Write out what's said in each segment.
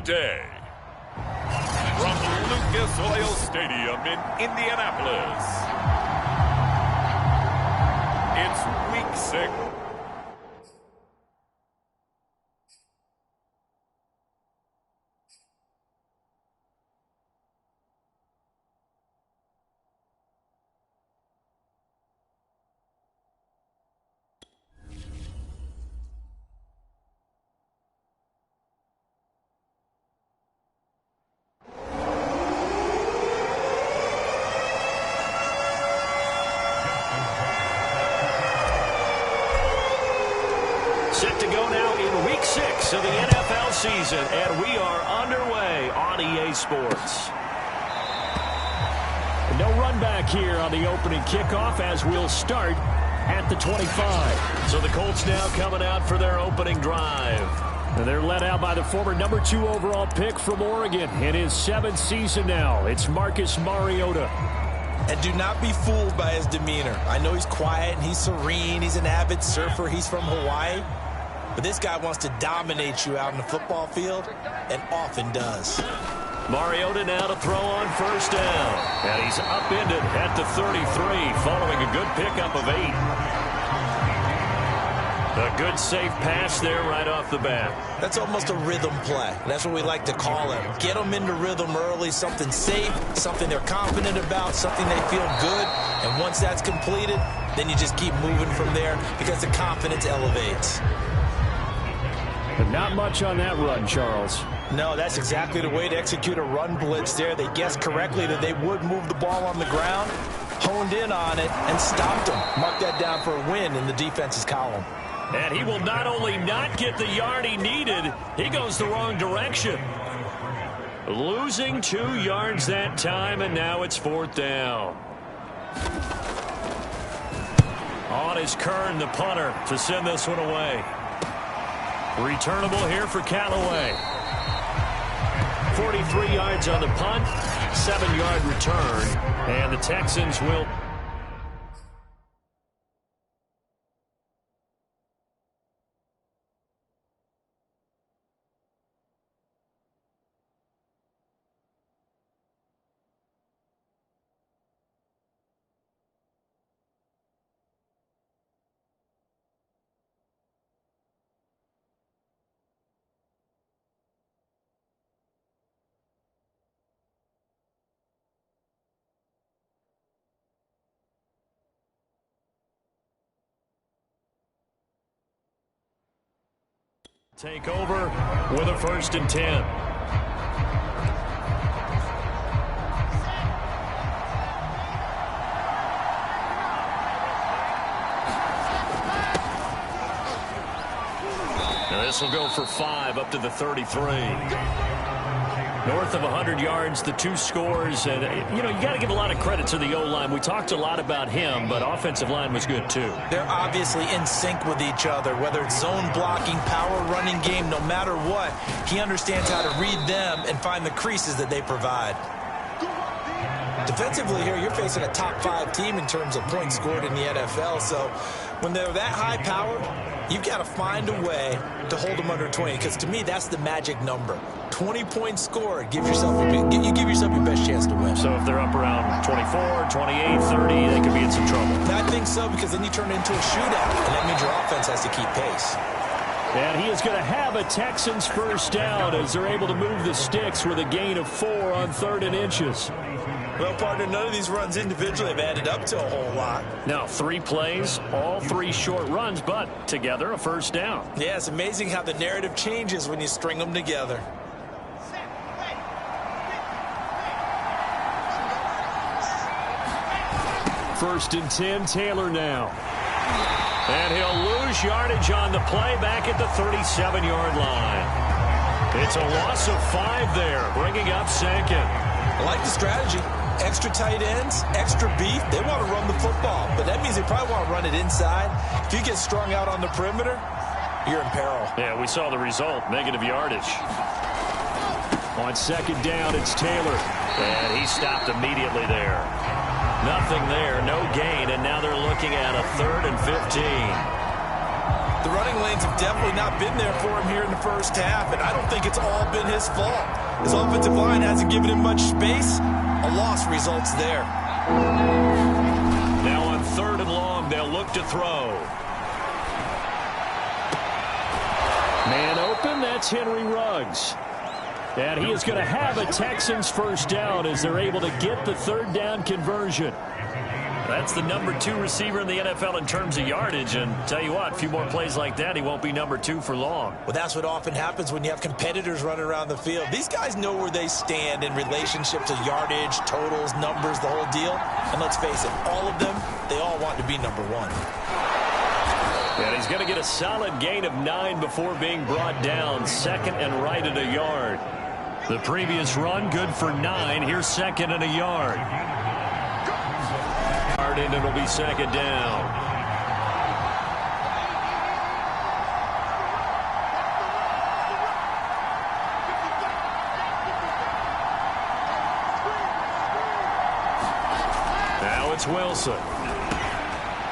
day. From Lucas Oil Stadium in Indianapolis, it's Week 6. Set to go now in Week 6 of the NFL season, and we are underway on EA Sports. No run back here on the opening kickoff as we'll start at the 25. So the Colts now coming out for their opening drive. And they're led out by the former number 2 overall pick from Oregon in his 7th season now. It's Marcus Mariota. And do not be fooled by his demeanor. I know he's quiet and he's serene. He's an avid surfer. He's from Hawaii. But this guy wants to dominate you out in the football field, and often does. Mariota now to throw on first down. And he's upended at the 33 following a good pickup of 8. A good safe pass there right off the bat. That's almost a rhythm play. That's what we like to call it. Get them into rhythm early, something safe, something they're confident about, something they feel good. And once that's completed, then you just keep moving from there because the confidence elevates. But not much on that run, Charles. No, that's exactly the way to execute a run blitz there. They guessed correctly that they would move the ball on the ground, honed in on it, and stopped them. Mark that down for a win in the defense's column. And he will not only not get the yard he needed, he goes the wrong direction. Losing 2 yards that time, and now it's 4th down. On is Kern, the punter, to send this one away. Returnable here for Callaway. 43 yards on the punt, 7-yard return, and the Texans will... take over with a 1st and 10. Now this will go for 5 up to the 33. North of 100 yards, the 2 scores. And, you know, you got to give a lot of credit to the O-line. We talked a lot about him, but offensive line was good, too. They're obviously in sync with each other, whether it's zone blocking, power running game, no matter what. He understands how to read them and find the creases that they provide. Defensively here, you're facing a top 5 team in terms of points scored in the NFL. So when they're that high powered, you've got to find a way to hold them under 20, because to me, that's the magic number. 20 points scored. You give yourself your best chance to win. So if they're up around 24, 28, 30, they could be in some trouble. I think so, because then you turn it into a shootout, and that means your offense has to keep pace. And he is going to have a Texans first down as they're able to move the sticks with a gain of 4 on 3rd and inches. Well, partner, none of these runs individually have added up to a whole lot. Now, 3 plays, all 3 short runs, but together a first down. Yeah, it's amazing how the narrative changes when you string them together. First and 10, Taylor now. And he'll lose yardage on the play back at the 37-yard line. It's a loss of 5 there, bringing up 2nd. I like the strategy. Extra tight ends, extra beef. They want to run the football, but that means they probably want to run it inside. If you get strung out on the perimeter, you're in peril. Yeah, we saw the result, negative yardage. On 2nd down, it's Taylor. And he stopped immediately there. Nothing there, no gain, and now they're looking at a 3rd and 15. The running lanes have definitely not been there for him here in the first half, and I don't think it's all been his fault. His offensive line hasn't given him much space. A loss results there. Now on 3rd and long, they'll look to throw. Man open, that's Henry Ruggs. And he is going to have a Texans first down as they're able to get the 3rd down conversion. That's the number 2 receiver in the NFL in terms of yardage. And tell you what, a few more plays like that, he won't be number 2 for long. Well, that's what often happens when you have competitors running around the field. These guys know where they stand in relationship to yardage, totals, numbers, the whole deal. And let's face it, all of them, they all want to be number 1. And he's going to get a solid gain of 9 before being brought down. 2nd and right at a yard. The previous run, good for 9. Here's 2nd and a yard. And it'll be 2nd down. Now it's Wilson.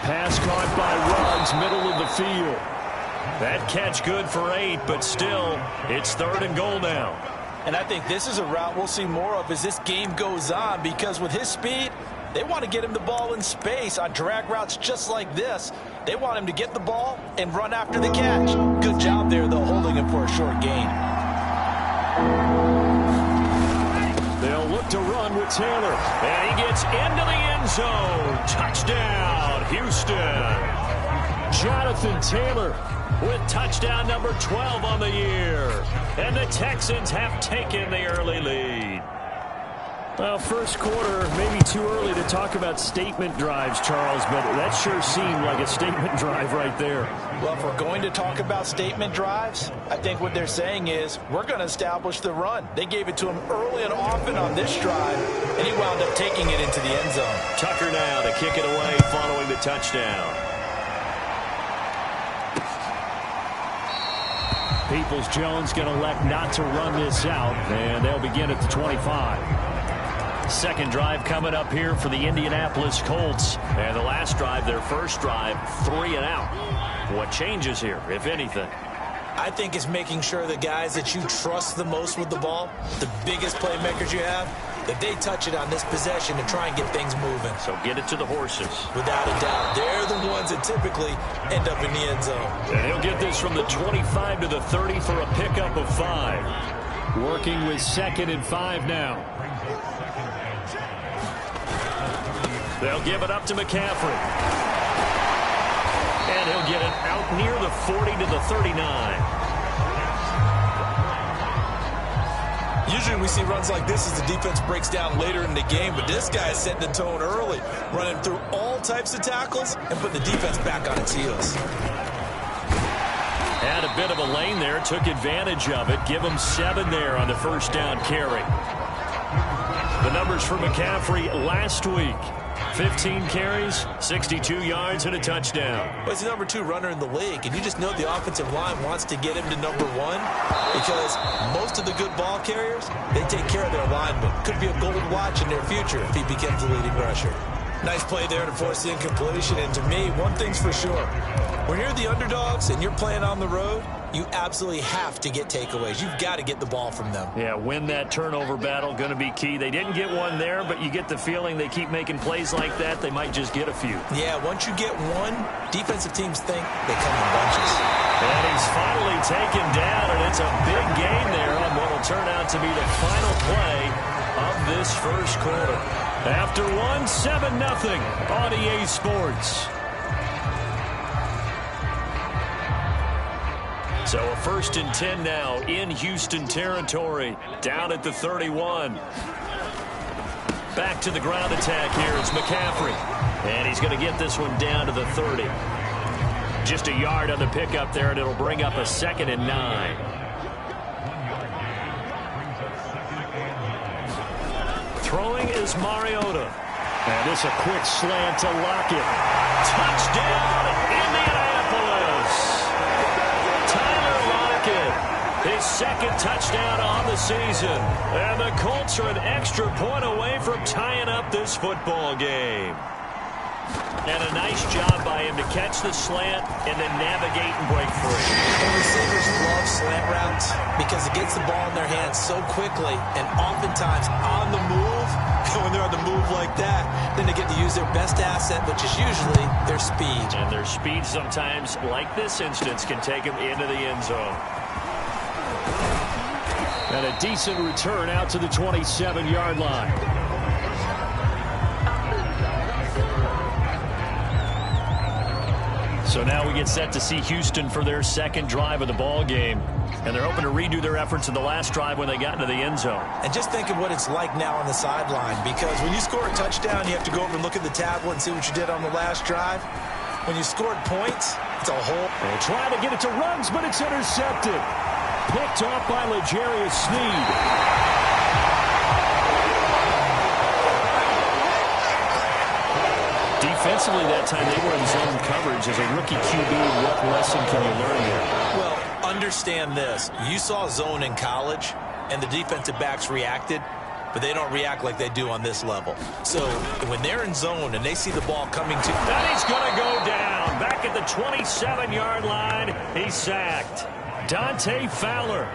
Pass caught by Ruggs, middle of the field. That catch good for 8, but still, it's 3rd and goal now. And I think this is a route we'll see more of as this game goes on, because with his speed, they want to get him the ball in space on drag routes just like this. They want him to get the ball and run after the catch. Good job there, though, holding him for a short gain. They'll look to run with Taylor. And he gets into the end zone. Touchdown, Houston. Jonathan Taylor with touchdown number 12 on the year. And the Texans have taken the early lead. Well, first quarter, maybe too early to talk about statement drives, Charles, but that sure seemed like a statement drive right there. Well, if we're going to talk about statement drives, I think what they're saying is we're going to establish the run. They gave it to him early and often on this drive, and he wound up taking it into the end zone. Tucker now to kick it away following the touchdown. Peoples-Jones going to elect not to run this out, and they'll begin at the 25. Second drive coming up here for the Indianapolis Colts. And the last drive, their first drive, 3 and out. What changes here, if anything? I think it's making sure the guys that you trust the most with the ball, the biggest playmakers you have, that they touch it on this possession and try and get things moving. So get it to the horses. Without a doubt. They're the ones that typically end up in the end zone. And he'll get this from the 25 to the 30 for a pickup of 5. Working with 2nd and 5 now. They'll give it up to McCaffrey. And he'll get it out near the 40 to the 39. Usually we see runs like this as the defense breaks down later in the game, but this guy is setting the tone early, running through all types of tackles and putting the defense back on its heels. Had a bit of a lane there, took advantage of it. Give him 7 there on the first down carry. The numbers for McCaffrey last week. 15 carries, 62 yards, and a touchdown. Well, he's the number 2 runner in the league, and you just know the offensive line wants to get him to number 1 because most of the good ball carriers, they take care of their linemen. Could be a gold watch in their future if he becomes the leading rusher. Nice play there to force the incompletion, and to me, one thing's for sure. When you're the underdogs and you're playing on the road, you absolutely have to get takeaways. You've got to get the ball from them. Yeah, win that turnover battle, going to be key. They didn't get one there, but you get the feeling they keep making plays like that, they might just get a few. Yeah, once you get one, defensive teams think they come in bunches. And he's finally taken down, and it's a big gain there on what will turn out to be the final play of this first quarter. After 7-0 on EA Sports. So a 1st and 10 now in Houston territory, down at the 31. Back to the ground attack here. It's McCaffrey. And he's going to get this one down to the 30. Just a yard on the pickup there, and it'll bring up a 2nd and 9. Throwing is Mariota. And this a quick slant to Lockett. Touchdown, Indianapolis. Tyler Lockett, his 2nd touchdown on the season. And the Colts are an extra point away from tying up this football game. And a nice job by him to catch the slant and then navigate and break free. And receivers love slant routes because it gets the ball in their hands so quickly and oftentimes on the move. And when they're on the move like that, then they get to use their best asset, which is usually their speed. And their speed sometimes, like this instance, can take them into the end zone. And a decent return out to the 27-yard line. So now we get set to see Houston for their second drive of the ball game. And they're hoping to redo their efforts in the last drive when they got into the end zone. And just think of what it's like now on the sideline, because when you score a touchdown, you have to go over and look at the tablet and see what you did on the last drive. When you scored points, it's a whole... They try to get it to Ruggs, but it's intercepted. Picked off by L'Jarius Sneed. Defensively that time, they were in zone coverage. As a rookie QB, what lesson can you learn here? Well, understand this. You saw zone in college, and the defensive backs reacted, but they don't react like they do on this level. So when they're in zone and they see the ball coming to... And he's going to go down. Back at the 27-yard line, he's sacked. Dante Fowler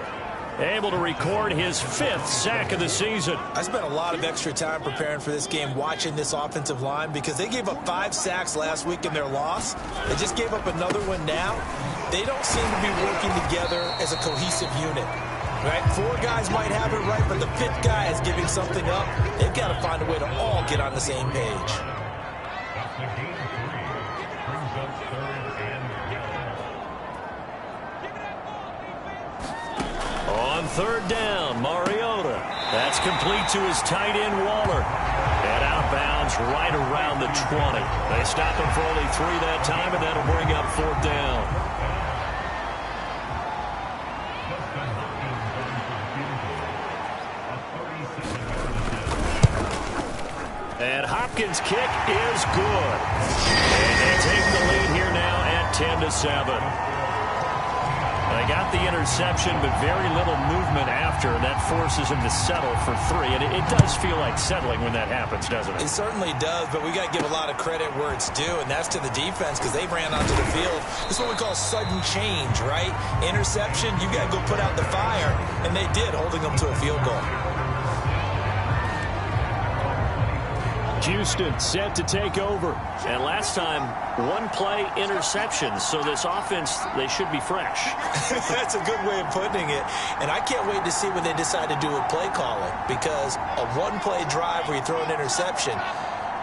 able to record his 5th sack of the season. I spent a lot of extra time preparing for this game watching this offensive line because they gave up 5 sacks last week in their loss. They just gave up another one now. They don't seem to be working together as a cohesive unit. Right? 4 guys might have it right, but the 5th guy is giving something up. They've got to find a way to all get on the same page. On 3rd down, Mariota. That's complete to his tight end, Waller. And outbounds right around the 20. They stop him for only 3 that time, and that'll bring up 4th down. And Hopkins' kick is good. And they take the lead here now at 10-7. They got the interception, but very little movement after, and that forces him to settle for 3. And it does feel like settling when that happens, doesn't it? It certainly does, but we got to give a lot of credit where it's due, and that's to the defense because they ran onto the field. This is what we call sudden change, right? Interception, you got to go put out the fire, and they did, holding them to a field goal. Houston set to take over. And last time, 1-play interceptions. So this offense, they should be fresh. That's a good way of putting it. And I can't wait to see what they decide to do with play calling. Because a 1-play drive where you throw an interception,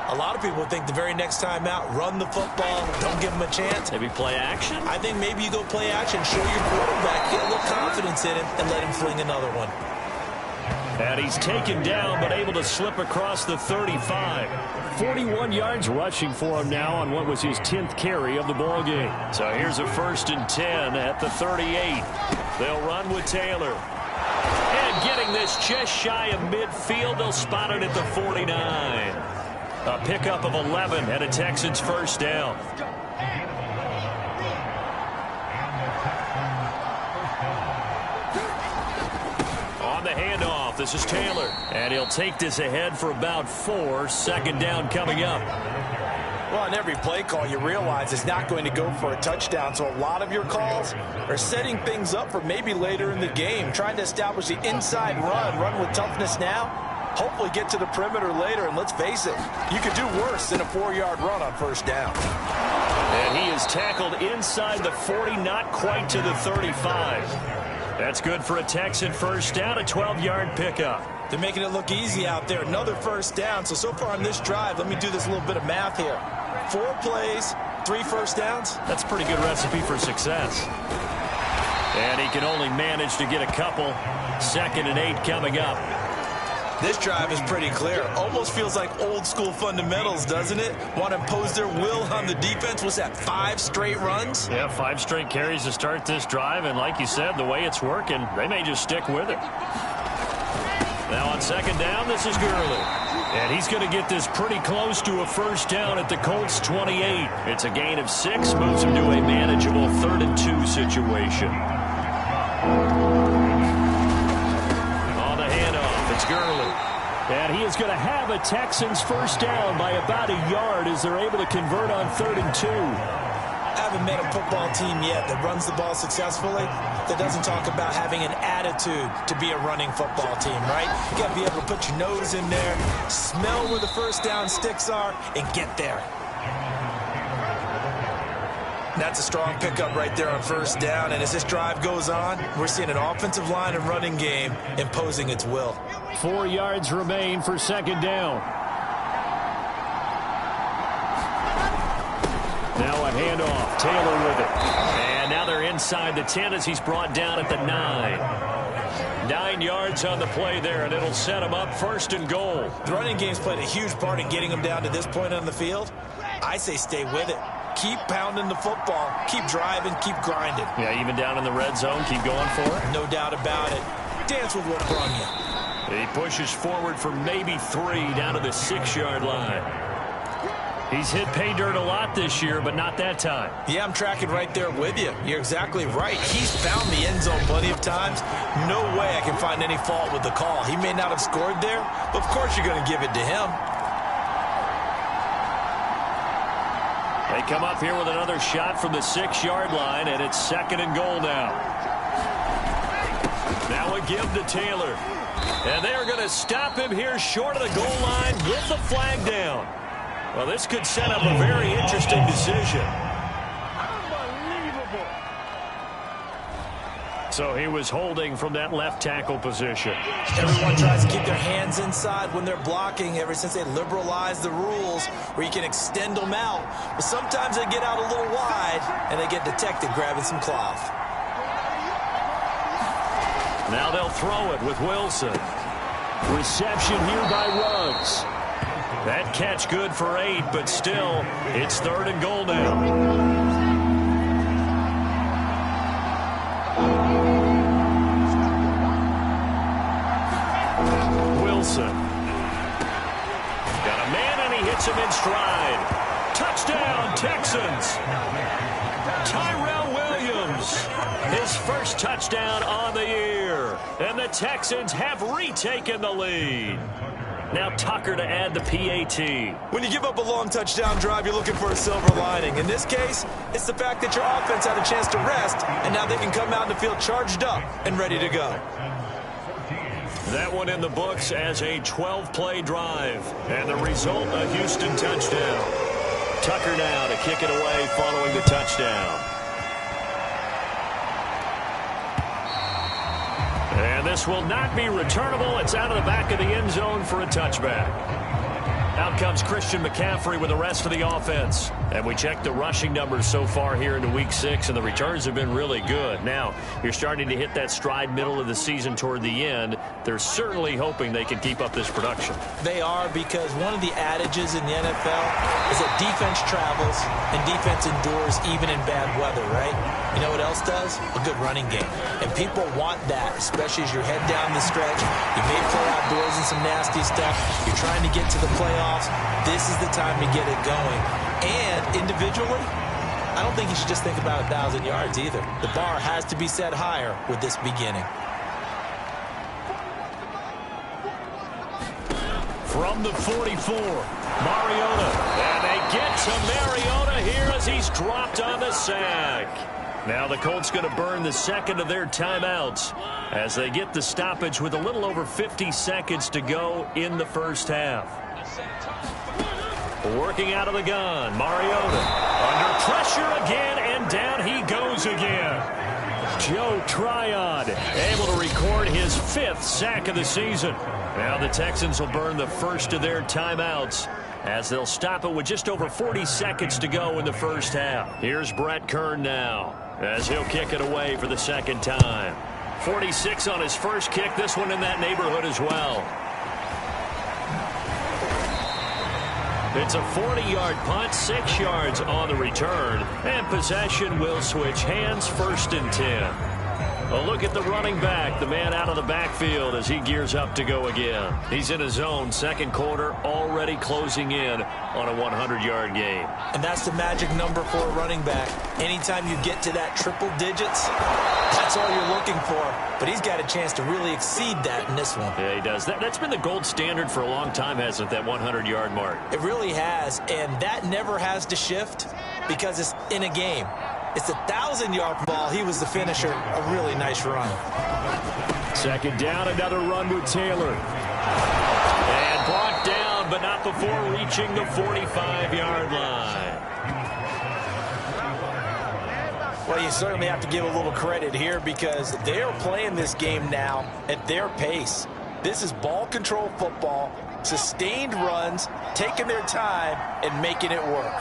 a lot of people think the very next time out, run the football, don't give them a chance. Maybe play action? I think maybe you go play action, show your quarterback, get a little confidence in him, and let him fling another one. And he's taken down, but able to slip across the 35. 41 yards rushing for him now on what was his 10th carry of the ball game. So here's a 1st and 10 at the 38. They'll run with Taylor. And getting this just shy of midfield, they'll spot it at the 49. A pickup of 11 and a Texans 1st down. The handoff. This is Taylor. And he'll take this ahead for about 4. 2nd down coming up. Well, on every play call, you realize it's not going to go for a touchdown. So a lot of your calls are setting things up for maybe later in the game, trying to establish the inside run with toughness now, hopefully get to the perimeter later. And let's face it, you could do worse than a 4-yard run on 1st down. And he is tackled inside the 40, not quite to the 35. That's good for a Texan 1st down, a 12-yard pickup. They're making it look easy out there. Another 1st down. So far on this drive, let me do this little bit of math here. 4 plays, 3 1st downs. That's a pretty good recipe for success. And he can only manage to get a couple. 2nd and 8 coming up. This drive is pretty clear. Almost feels like old school fundamentals, doesn't it? Want to impose their will on the defense. What's that, 5 straight runs? Yeah, 5 straight carries to start this drive. And like you said, the way it's working, they may just stick with it. Now on 2nd down, this is Gurley. And he's going to get this pretty close to a 1st down at the Colts 28. It's a gain of 6, moves him to a manageable 3rd and 2 situation. On the handoff, it's Gurley. And he is going to have a Texans first down by about a yard as they're able to convert on 3rd and 2. I haven't met a football team yet that runs the ball successfully that doesn't talk about having an attitude to be a running football team, right? You got to be able to put your nose in there, smell where the first down sticks are, and get there. That's a strong pickup right there on first down, and as this drive goes on, we're seeing an offensive line and running game imposing its will. 4 yards remain for 2nd down. Now a handoff. Taylor with it. And now they're inside the 10 as he's brought down at the 9. 9 yards on the play there, and it'll set him up 1st and goal. The running game's played a huge part in getting him down to this point on the field. I say stay with it. Keep pounding the football. Keep driving. Keep grinding. Yeah, even down in the red zone, keep going for it. No doubt about it. Dance with what brung you. He pushes forward for maybe 3 down to the 6-yard line. He's hit pay dirt a lot this year, but not that time. Yeah, I'm tracking right there with you. You're exactly right. He's found the end zone plenty of times. No way I can find any fault with the call. He may not have scored there, but of course you're going to give it to him. They come up here with another shot from the 6-yard line, and it's 2nd and goal now. Now a give to Taylor. And they are going to stop him here short of the goal line with the flag down. Well, this could set up a very interesting decision. Unbelievable. So he was holding from that left tackle position. Everyone tries to keep their hands inside when they're blocking ever since they liberalized the rules where you can extend them out. But sometimes they get out a little wide and they get detected grabbing some cloth. Now they'll throw it with Wilson. Reception here by Ruggs. That catch good for 8, but still, it's 3rd and goal now. Wilson. Got a man, and he hits him in stride. Touchdown, Texans. Tyrell Williams, his first touchdown on the year. And the Texans have retaken the lead. Now Tucker to add the PAT. When you give up a long touchdown drive, you're looking for a silver lining. In this case, it's the fact that your offense had a chance to rest, and now they can come out in the field charged up and ready to go. That one in the books as a 12-play drive. And the result, a Houston touchdown. Tucker now to kick it away following the touchdown. And this will not be returnable. It's out of the back of the end zone for a touchback. Out comes Christian McCaffrey with the rest of the offense. And we check the rushing numbers so far here into Week 6, and the returns have been really good. Now, you're starting to hit that stride middle of the season toward the end. They're certainly hoping they can keep up this production. They are, because one of the adages in the NFL is that defense travels and defense endures even in bad weather, right? You know what else does? A good running game. And people want that, especially as you head down the stretch. You may play outdoors in some nasty stuff. You're trying to get to the playoffs. This is the time to get it going. And individually, I don't think you should just think about 1,000 yards either. The bar has to be set higher with this beginning. From the 44, Mariota. And they get to Mariota here as he's dropped on the sack. Now the Colts going to burn the second of their timeouts as they get the stoppage with a little over 50 seconds to go in the first half. Working out of the gun, Mariota under pressure again, and down he goes again. Joe Tryon able to record his 5th sack of the season. Now the Texans will burn the first of their timeouts as they'll stop it with just over 40 seconds to go in the first half. Here's Brett Kern now as he'll kick it away for the second time. 46 on his first kick, this one in that neighborhood as well. It's a 40-yard punt, 6 yards on the return, and possession will switch hands, 1st and 10. A look at the running back, the man out of the backfield as he gears up to go again. He's in his own second quarter, already closing in on a 100-yard game. And that's the magic number for a running back. Anytime you get to that triple digits, that's all you're looking for. But he's got a chance to really exceed that in this one. Yeah, he does. That's been the gold standard for a long time, hasn't it, that 100-yard mark? It really has, and that never has to shift because it's in a game. It's a 1,000-yard ball. He was the finisher. A really nice run. Second down, another run with Taylor. And brought down, but not before reaching the 45-yard line. Well, you certainly have to give a little credit here because they are playing this game now at their pace. This is ball control football, sustained runs, taking their time, and making it work.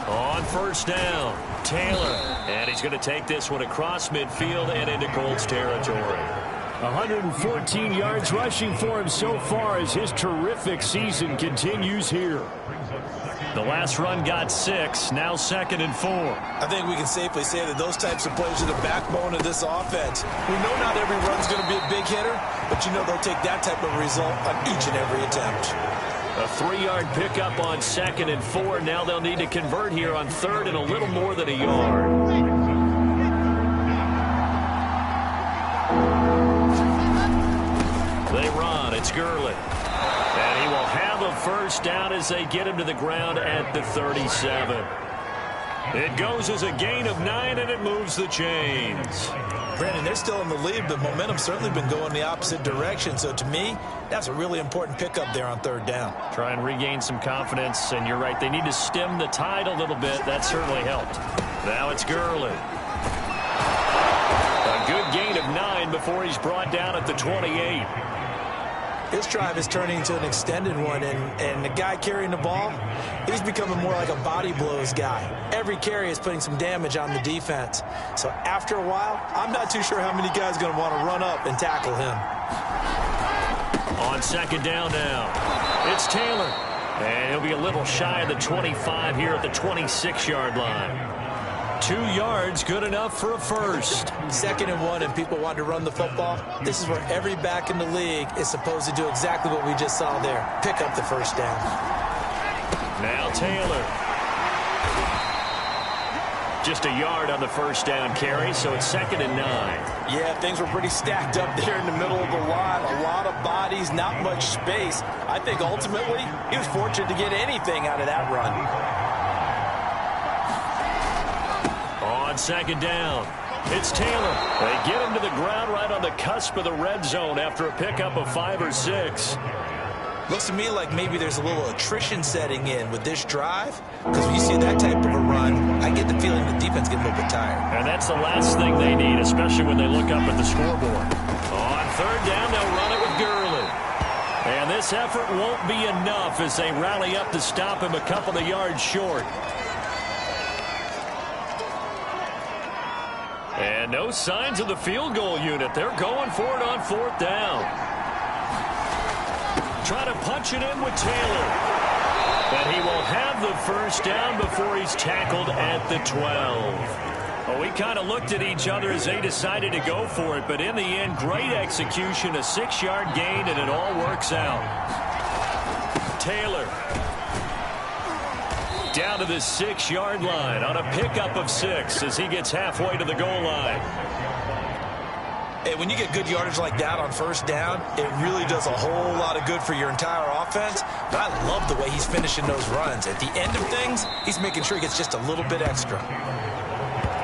On first down, Taylor. And he's going to take this one across midfield and into Colts territory. 114 yards rushing for him so far as his terrific season continues here. The last run got 6, now 2nd and 4. I think we can safely say that those types of plays are the backbone of this offense. We know not every run's going to be a big hitter, but you know they'll take that type of result on each and every attempt. A 3-yard pickup on 2nd and 4. Now they'll need to convert here on 3rd and a little more than a yard. They run. It's Gurley. And he will have a first down as they get him to the ground at the 37. It goes as a gain of 9, and it moves the chains. Brandon, they're still in the lead, but momentum's certainly been going the opposite direction. So to me, that's a really important pickup there on 3rd down. Try and regain some confidence, and you're right. They need to stem the tide a little bit. That certainly helped. Now it's Gurley. A good gain of 9 before he's brought down at the 28. This drive is turning into an extended one, and the guy carrying the ball, he's becoming more like a body blows guy. Every carry is putting some damage on the defense. So after a while, I'm not too sure how many guys are going to want to run up and tackle him. On 2nd down now, it's Taylor. And he'll be a little shy of the 25 here at the 26-yard line. 2 yards, good enough for a first. 2nd and 1, and people want to run the football. This is where every back in the league is supposed to do exactly what we just saw there. Pick up the first down. Now Taylor. Just a yard on the first down carry, so it's 2nd and 9. Yeah, things were pretty stacked up there in the middle of the line. A lot of bodies, not much space. I think ultimately he was fortunate to get anything out of that run. On 2nd down, it's Taylor. They get him to the ground right on the cusp of the red zone after a pickup of 5 or 6. Looks to me like maybe there's a little attrition setting in with this drive, because when you see that type of a run, I get the feeling the defense gets a little bit tired. And that's the last thing they need, especially when they look up at the scoreboard. On 3rd down, they'll run it with Gurley. And this effort won't be enough as they rally up to stop him a couple of yards short. And no signs of the field goal unit. They're going for it on 4th down. Try to punch it in with Taylor. And he will have the first down before he's tackled at the 12. Well, we kind of looked at each other as they decided to go for it. But in the end, great execution, a 6-yard gain, and it all works out. Taylor. Down to the 6-yard line on a pickup of 6 as he gets halfway to the goal line. Hey, when you get good yardage like that on 1st down, it really does a whole lot of good for your entire offense. But I love the way he's finishing those runs. At the end of things, he's making sure he gets just a little bit extra.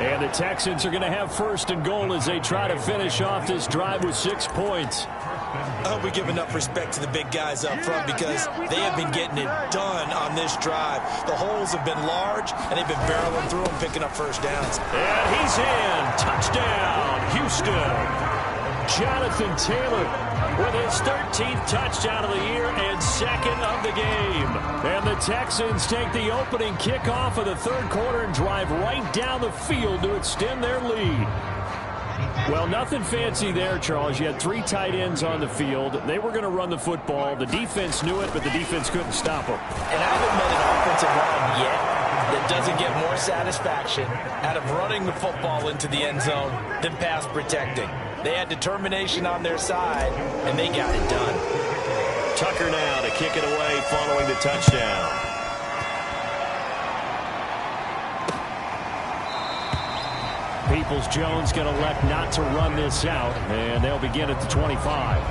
And the Texans are going to have 1st and goal as they try to finish off this drive with 6 points. I hope we give enough respect to the big guys up front because they have been getting it done on this drive. The holes have been large, and they've been barreling through them, picking up first downs. And he's in. Touchdown, Houston. Jonathan Taylor with his 13th touchdown of the year and 2nd of the game. And the Texans take the opening kickoff of the 3rd quarter and drive right down the field to extend their lead. Well, nothing fancy there, Charles. You had 3 tight ends on the field. They were going to run the football. The defense knew it, but the defense couldn't stop them. And I haven't met an offensive line yet that doesn't get more satisfaction out of running the football into the end zone than pass protecting. They had determination on their side, and they got it done. Tucker now to kick it away following the touchdown. Peoples-Jones going to elect not to run this out, and they'll begin at the 25.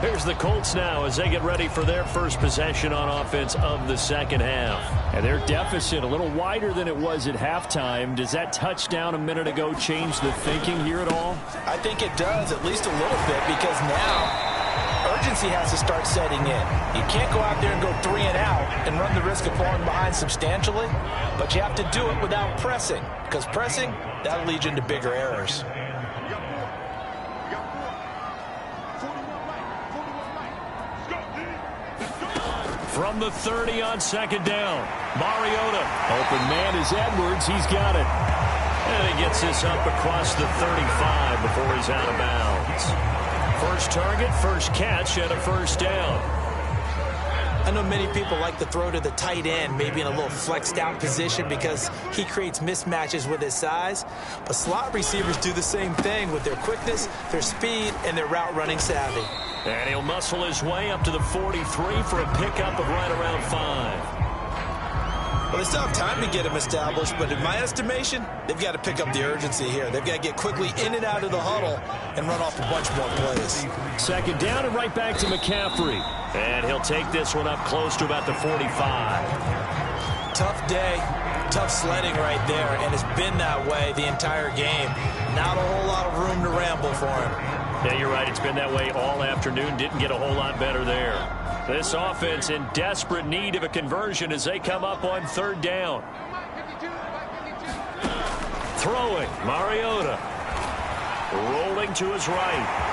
Here's the Colts now as they get ready for their first possession on offense of the second half. And their deficit a little wider than it was at halftime. Does that touchdown a minute ago change the thinking here at all? I think it does, at least a little bit, because now urgency has to start setting in. You can't go out there and go 3 and out and run the risk of falling behind substantially, but you have to do it without pressing, because pressing, that'll lead you into bigger errors. From the 30 on second down, Mariota. Open man is Edwards. He's got it. And he gets this up across the 35 before he's out of bounds. First target, first catch, and a first down. I know many people like to throw to the tight end, maybe in a little flexed out position because he creates mismatches with his size. But slot receivers do the same thing with their quickness, their speed, and their route running savvy. And he'll muscle his way up to the 43 for a pickup of right around 5. Well, they still have time to get him established, but in my estimation, they've got to pick up the urgency here. They've got to get quickly in and out of the huddle and run off a bunch more plays. Second down and right back to McCaffrey. And he'll take this one up close to about the 45. Tough day, tough sledding right there, and it's been that way the entire game. Not a whole lot of room to ramble for him. Yeah, you're right. It's been that way all afternoon. Didn't get a whole lot better there. This offense in desperate need of a conversion as they come up on third down. Throwing, Mariota. Rolling to his right.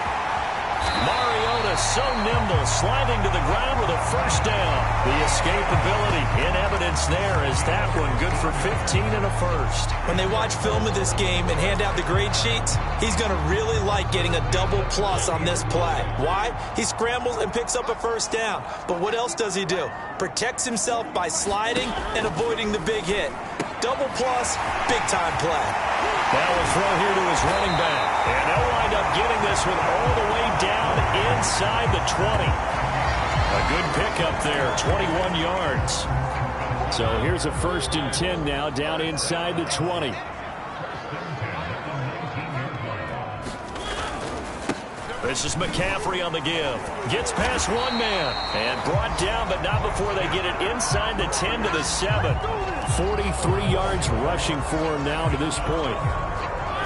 Mariota so nimble, sliding to the ground with a first down. The escapability in evidence there as that one good for 15 and a first. When they watch film of this game and hand out the grade sheets, he's going to really like getting a double plus on this play. Why? He scrambles and picks up a first down. But what else does he do? Protects himself by sliding and avoiding the big hit. Double plus, big time play. Now a throw here to his running back. And they'll wind up getting this one all the way down inside the 20. A good pickup there, 21 yards. So here's a 1st and 10 now down inside the 20. This is McCaffrey on the give. Gets past one man and brought down, but not before they get it inside the 10 to the 7. 43 yards rushing for him now to this point.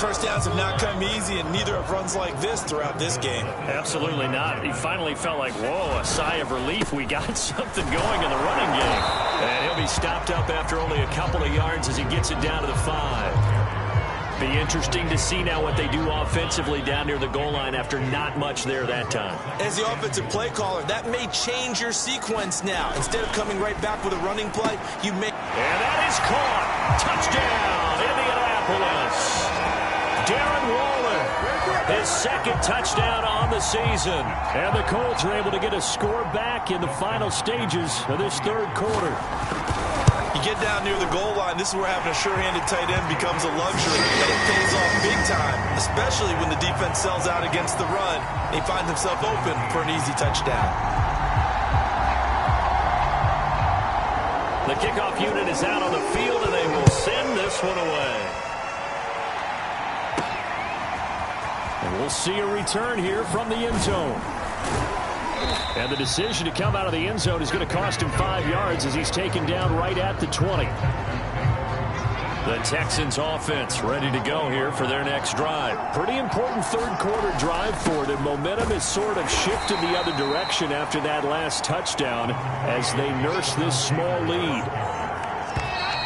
First downs have not come easy, and neither have runs like this throughout this game. Absolutely not. He finally felt like, whoa, a sigh of relief. We got something going in the running game. And he'll be stopped up after only a couple of yards as he gets it down to the 5. Be interesting to see now what they do offensively down near the goal line after not much there that time. As the offensive play caller, that may change your sequence now. Instead of coming right back with a running play, you may... And that is caught. Touchdown, Indianapolis. Darren Waller, his second touchdown on the season. And the Colts are able to get a score back in the final stages of this third quarter. You get down near the goal line, this is where having a sure-handed tight end becomes a luxury, and it pays off big time, especially when the defense sells out against the run, and he finds himself open for an easy touchdown. The kickoff unit is out on the field, and they will send this one away. And we'll see a return here from the end zone. And the decision to come out of the end zone is going to cost him 5 yards as he's taken down right at the 20. The Texans offense ready to go here for their next drive. Pretty important third quarter drive for them. Momentum has sort of shifted the other direction after that last touchdown as they nurse this small lead.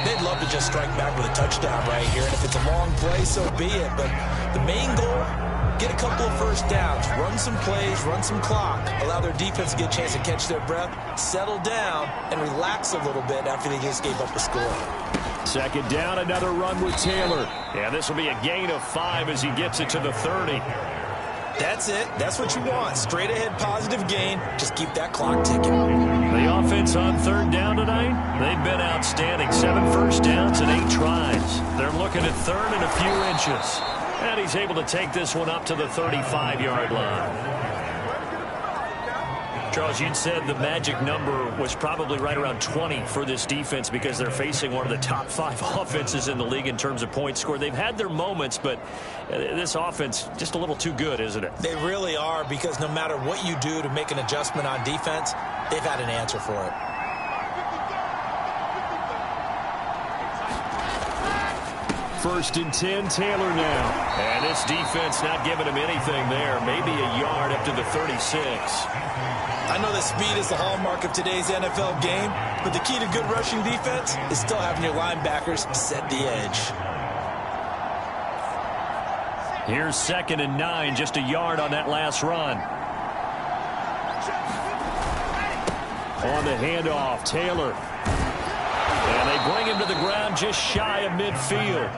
They'd love to just strike back with a touchdown right here, and if it's a long play, so be it. But the main goal, get a couple of first downs, run some plays, run some clock, allow their defense to get a chance to catch their breath, settle down, and relax a little bit after they just gave up a score. Second down, another run with Taylor. And this will be a gain of 5 as he gets it to the 30. That's it. That's what you want. Straight ahead positive gain. Just keep that clock ticking. The offense on third down tonight, they've been outstanding. 7 first downs and 8 tries. They're looking at third and a few inches. And he's able to take this one up to the 35-yard line. Charles, you'd said the magic number was probably right around 20 for this defense because they're facing one of the top 5 offenses in the league in terms of points scored. They've had their moments, but this offense just a little too good, isn't it? They really are, because no matter what you do to make an adjustment on defense, they've had an answer for it. First and 10, Taylor now. And this defense not giving him anything there. Maybe a yard up to the 36. I know that speed is the hallmark of today's NFL game, but the key to good rushing defense is still having your linebackers set the edge. Here's 2nd and 9, just a yard on that last run. On the handoff, Taylor. And they bring him to the ground just shy of midfield.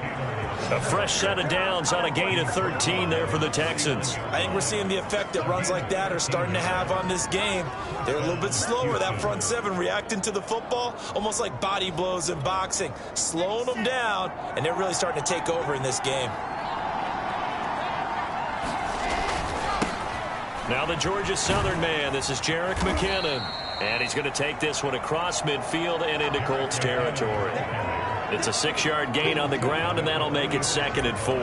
A fresh set of downs on a gain of 13 there for the Texans. I think we're seeing the effect that runs like that are starting to have on this game. They're a little bit slower, that front 7, reacting to the football, almost like body blows in boxing, slowing them down, and they're really starting to take over in this game. Now the Georgia Southern man, this is Jerick McKinnon. And he's going to take this one across midfield and into Colts territory. It's a 6-yard gain on the ground, and that'll make it 2nd and 4.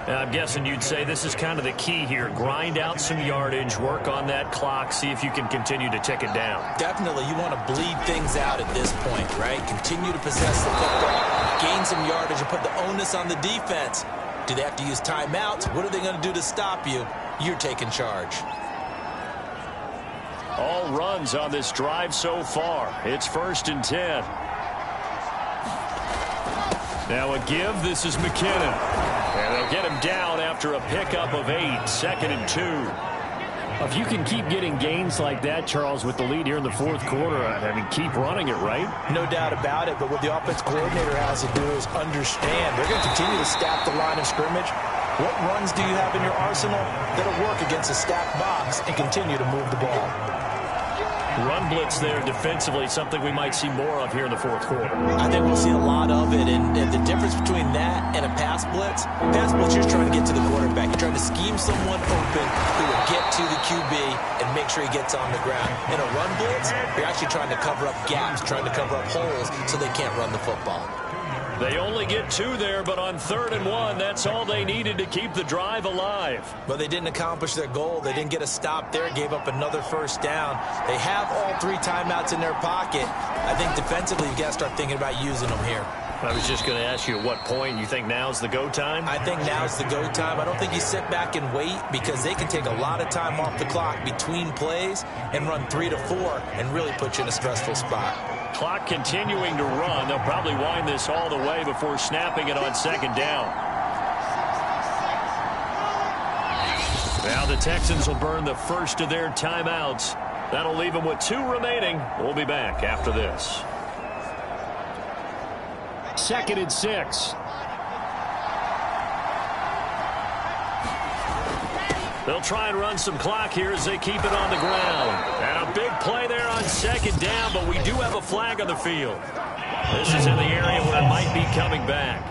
Now, I'm guessing you'd say this is kind of the key here. Grind out some yardage, work on that clock, see if you can continue to tick it down. Definitely, you want to bleed things out at this point, right? Continue to possess the football, gain some yardage, and put the onus on the defense. Do they have to use timeouts? What are they going to do to stop you? You're taking charge. All runs on this drive so far. It's 1st and 10. Now a give. This is McKinnon. And they'll get him down after a pickup of 8. 2nd and 2. If you can keep getting gains like that, Charles, with the lead here in the 4th quarter, I mean, keep running it, right? No doubt about it, but what the offense coordinator has to do is understand. They're going to continue to stack the line of scrimmage. What runs do you have in your arsenal that'll work against a stacked box and continue to move the ball? Run blitz there defensively, something we might see more of here in the 4th quarter. I think we'll see a lot of it, and the difference between that and a pass blitz, you're trying to get to the quarterback. You're trying to scheme someone open who will get to the QB and make sure he gets on the ground. In a run blitz, you're actually trying to cover up gaps, trying to cover up holes so they can't run the football. They only get 2 there, but on 3rd and 1, that's all they needed to keep the drive alive. But they didn't accomplish their goal. They didn't get a stop there, gave up another first down. They have all 3 timeouts in their pocket. I think defensively, you've got to start thinking about using them here. I was just going to ask you at what point you think now's the go time? I think now's the go time. I don't think you sit back and wait, because they can take a lot of time off the clock between plays and run 3 to 4 and really put you in a stressful spot. Clock continuing to run. They'll probably wind this all the way before snapping it on 2nd down. Now the Texans will burn the first of their timeouts. That'll leave them with 2 remaining. We'll be back after this. 2nd and 6. They'll try and run some clock here as they keep it on the ground. And a big play there on 2nd down, but we do have a flag on the field. This is in the area where it might be coming back.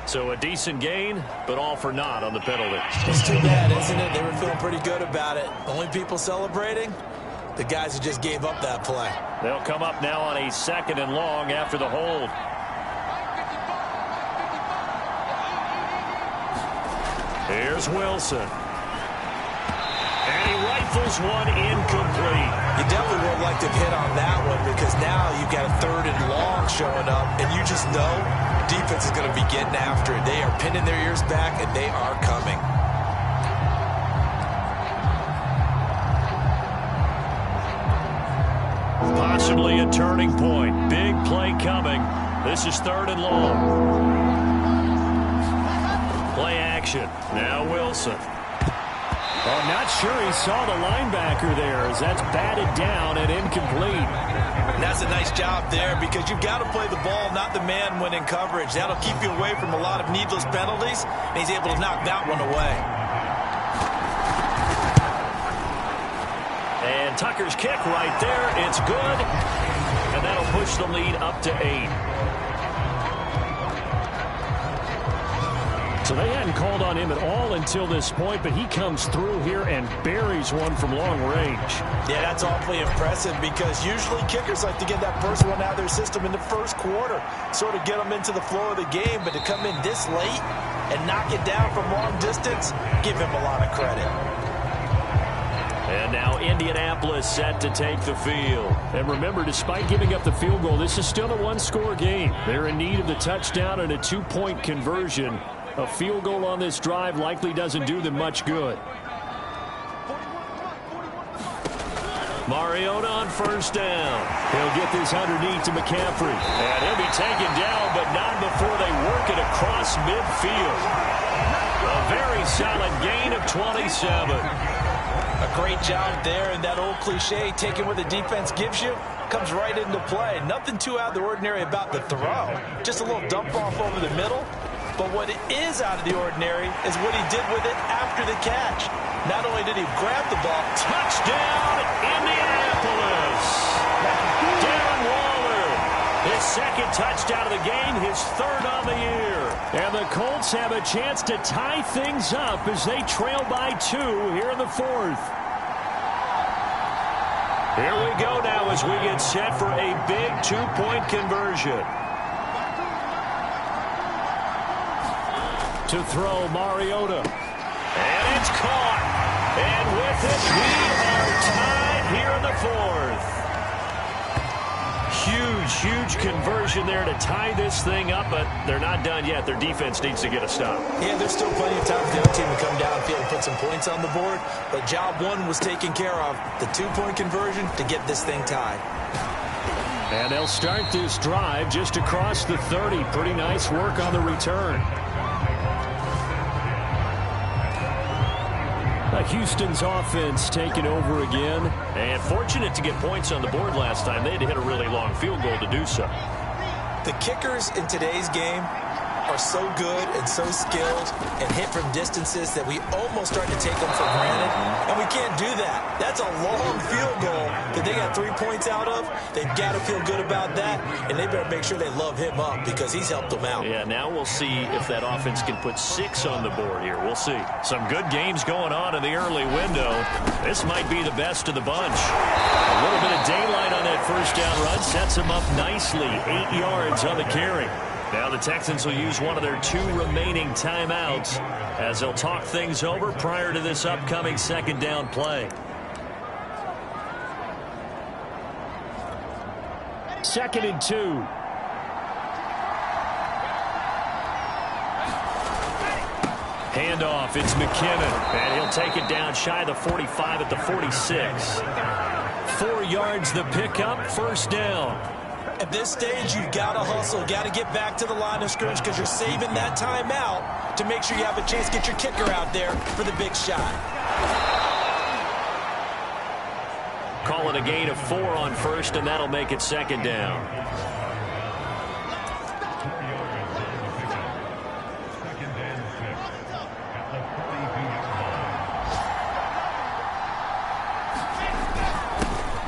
So a decent gain, but all for naught on the penalty. It's too bad, isn't it? They were feeling pretty good about it. Only people celebrating? The guys who just gave up that play. They'll come up now on a 2nd and long after the hold. Here's Wilson. And he rifles one incomplete. You definitely would like to hit on that one, because now you've got a 3rd and long showing up, and you just know defense is going to be getting after it. They are pinning their ears back, and they are coming. Possibly a turning point. Big play coming. This is 3rd and long. Play action. Now Wilson. Oh, not sure he saw the linebacker there as that's batted down and incomplete. And that's a nice job there because you've got to play the ball, not the man when in coverage. That'll keep you away from a lot of needless penalties, and he's able to knock that one away. And Tucker's kick right there. It's good. And that'll push the lead up to 8. So they hadn't called on him at all until this point, but he comes through here and buries one from long range. Yeah, that's awfully impressive because usually kickers like to get that first one out of their system in the first quarter, sort of get them into the flow of the game, but to come in this late and knock it down from long distance, give him a lot of credit. And now Indianapolis set to take the field. And remember, despite giving up the field goal, this is still a one-score game. They're in need of the touchdown and a two-point conversion. A field goal on this drive likely doesn't do them much good. Mariota on first down. He'll get this underneath to McCaffrey. And he'll be taken down, but not before they work it across midfield. A very solid gain of 27. A great job there, and that old cliche, taking what the defense gives you, comes right into play. Nothing too out of the ordinary about the throw. Just a little dump off over the middle. But what is out of the ordinary is what he did with it after the catch. Not only did he grab the ball, touchdown, Indianapolis! Darren Waller, his second touchdown of the game, his third on the year. And the Colts have a chance to tie things up as they trail by 2 here in the 4th. Here we go now as we get set for a big two-point conversion. To throw, Mariota. And it's caught. And with it, we are tied here in the 4th. Huge conversion there to tie this thing up, but they're not done yet. Their defense needs to get a stop. Yeah, there's still plenty of time for the other team to come downfield and put some points on the board, but job 1 was taken care of. The two-point conversion to get this thing tied. And they'll start this drive just across the 30. Pretty nice work on the return. Houston's offense taking over again. And fortunate to get points on the board last time. They had to hit a really long field goal to do so. The kickers in today's game are so good and so skilled and hit from distances that we almost start to take them for granted. And we can't do that. That's a long field goal that they got 3 points out of. They've got to feel good about that, and they better make sure they love him up because he's helped them out. Yeah, now we'll see if that offense can put 6 on the board here. We'll see. Some good games going on in the early window. This might be the best of the bunch. A little bit of daylight on that first down run sets him up nicely. 8 yards on the carry. Now the Texans will use one of their 2 remaining timeouts as they'll talk things over prior to this upcoming second down play. Second and 2. Handoff, it's McKinnon, and he'll take it down shy of the 45 at the 46. 4 yards the pickup, first down. At this stage, you've got to hustle, got to get back to the line of scrimmage because you're saving that timeout to make sure you have a chance to get your kicker out there for the big shot. Call it a gain of 4 on first, and that'll make it second down.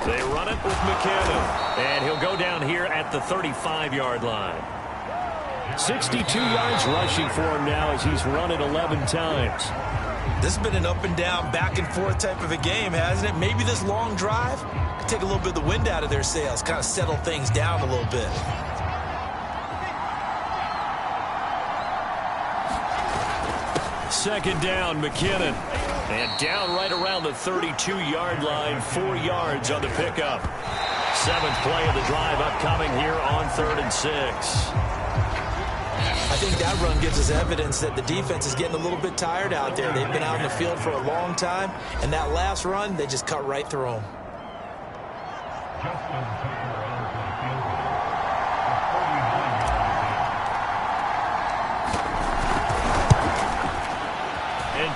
They run it with McKinnon. And he'll go down here at the 35-yard line. 62 yards rushing for him now as he's run it 11 times. This has been an up and down, back and forth type of a game, hasn't it? Maybe this long drive could take a little bit of the wind out of their sails, kind of settle things down a little bit. Second down, McKinnon. And down right around the 32-yard line, 4 yards on the pickup. 7th play of the drive upcoming here on 3rd and 6. I think that run gives us evidence that the defense is getting a little bit tired out there. They've been out in the field for a long time, and that last run, they just cut right through them.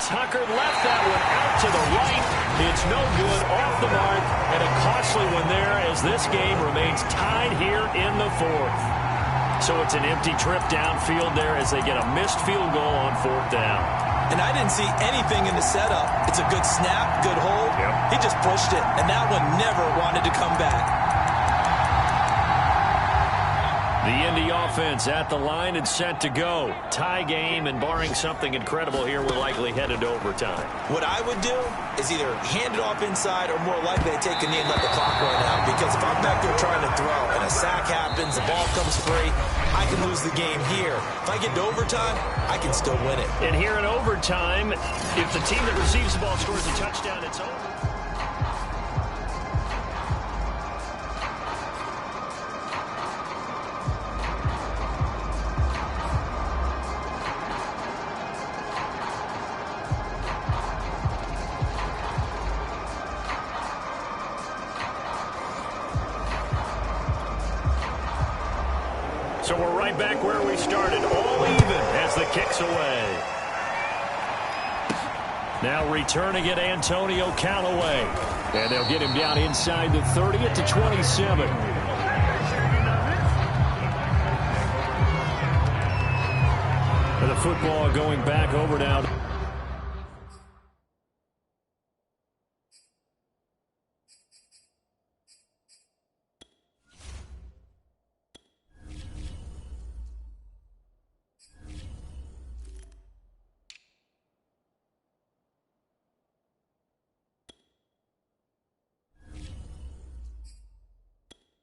Tucker left that one out to the right. It's no good, off the mark, and a costly one there as this game remains tied here in the fourth. So it's an empty trip downfield there as they get a missed field goal on fourth down. And I didn't see anything in the setup. It's a good snap, good hold. Yep. He just pushed it, and that one never wanted to come back. The Indy offense at the line and set to go. Tie game, and barring something incredible here, we're likely headed to overtime. What I would do is either hand it off inside or more likely take a knee and let the clock run out. Because if I'm back there trying to throw and a sack happens, the ball comes free, I can lose the game here. If I get to overtime, I can still win it. And here in overtime, if the team that receives the ball scores a touchdown, it's over. So we're right back where we started, all even as the kick's away. Now returning it, Antonio Callaway. And they'll get him down inside the 30 at the 27. And the football going back over now.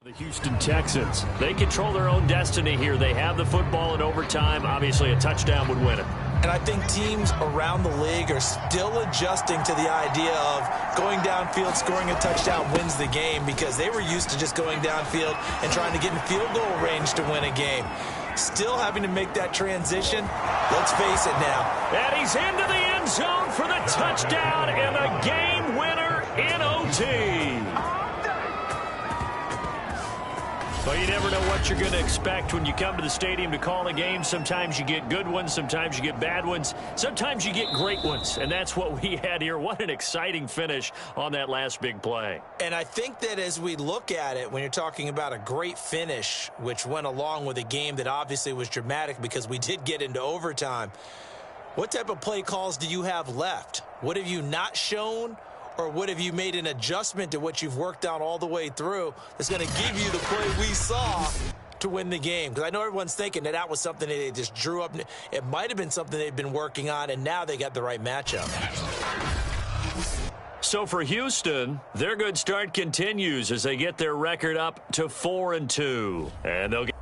The Houston Texans. They control their own destiny here. They have the football in overtime. Obviously, a touchdown would win it. And I think teams around the league are still adjusting to the idea of going downfield, scoring a touchdown wins the game, because they were used to just going downfield and trying to get in field goal range to win a game. Still having to make that transition. Let's face it now. And he's into the end zone for the touchdown and the game winner in OT. Well, you never know what you're going to expect when you come to the stadium to call a game. Sometimes you get good ones. Sometimes you get bad ones. Sometimes you get great ones. And that's what we had here. What an exciting finish on that last big play. And I think that as we look at it, when you're talking about a great finish, which went along with a game that obviously was dramatic because we did get into overtime, what type of play calls do you have left? What have you not shown? Or what have you made an adjustment to what you've worked out all the way through that's going to give you the play we saw to win the game? Because I know everyone's thinking that was something that they just drew up. It might have been something they've been working on, and now they got the right matchup. So for Houston, their good start continues as they get their record up to 4-2. And they'll get